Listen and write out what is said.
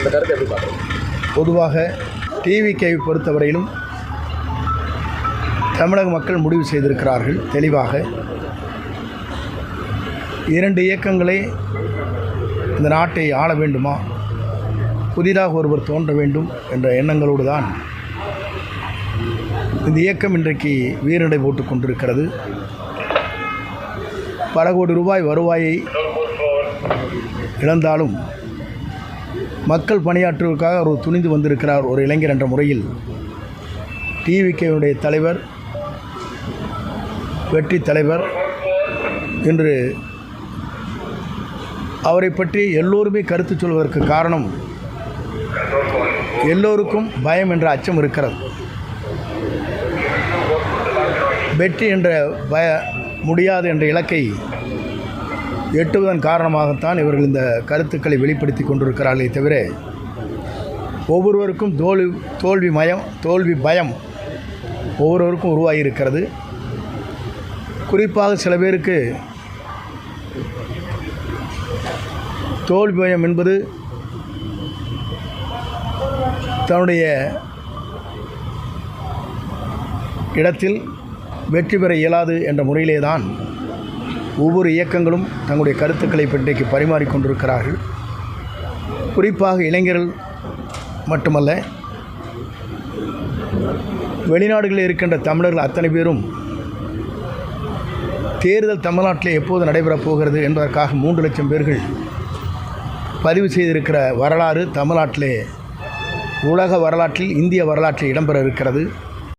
இந்த கருத்தை எப்படி பார்க்குறீங்க? பொதுவாக டிவிகேவை பொறுத்தவரையிலும் தமிழக மக்கள் முடிவு செய்திருக்கிறார்கள் தெளிவாக. 2 இயக்கங்களே இந்த நாட்டை ஆள வேண்டுமா, புதிதாக ஒருவர் தோன்ற வேண்டும் என்ற எண்ணங்களோடு தான் இந்த இயக்கம் இன்றைக்கு வீரநடை போட்டுக் கொண்டிருக்கிறது. பல கோடி ரூபாய் வருவாயை இழந்தாலும் மக்கள் பணியாற்றுவதற்காக அவர் துணிந்து வந்திருக்கிறார். ஒரு இளைஞர் என்ற முறையில் டிவிகேவுடைய தலைவர், வெற்றி தலைவர் என்று அவரை பற்றி எல்லோருமே கருத்து சொல்வதற்கு காரணம், எல்லோருக்கும் பயம் என்ற அச்சம் இருக்கிறது. வெற்றி என்ற முடியாது என்ற இலக்கை எட்டுவதன் காரணமாகத்தான் இவர்கள் இந்த கருத்துக்களை வெளிப்படுத்தி கொண்டிருக்கிறார்களே தவிர, ஒவ்வொருவருக்கும் தோல்வி பயம் ஒவ்வொருவருக்கும் உருவாகியிருக்கிறது. குறிப்பாக சில பேருக்கு தோல்வி பயம் என்பது தன்னுடைய இடத்தில் வெற்றி பெற இயலாது என்ற முறையிலே தான் ஒவ்வொரு இயக்கங்களும் தங்களுடைய கருத்துக்களை இன்றைக்கு பரிமாறிக்கொண்டிருக்கிறார்கள். குறிப்பாக இளைஞர்கள் மட்டுமல்ல, வெளிநாடுகளில் இருக்கின்ற தமிழர்கள் அத்தனை பேரும் தேர்தல் தமிழ்நாட்டில் எப்போது நடைபெறப் போகிறது என்பதற்காக 3 லட்சம் பேர்கள் பதிவு செய்திருக்கிற வரலாறு தமிழ்நாட்டிலே உலக வரலாற்றில், இந்திய வரலாற்றில் இடம்பெற இருக்கிறது.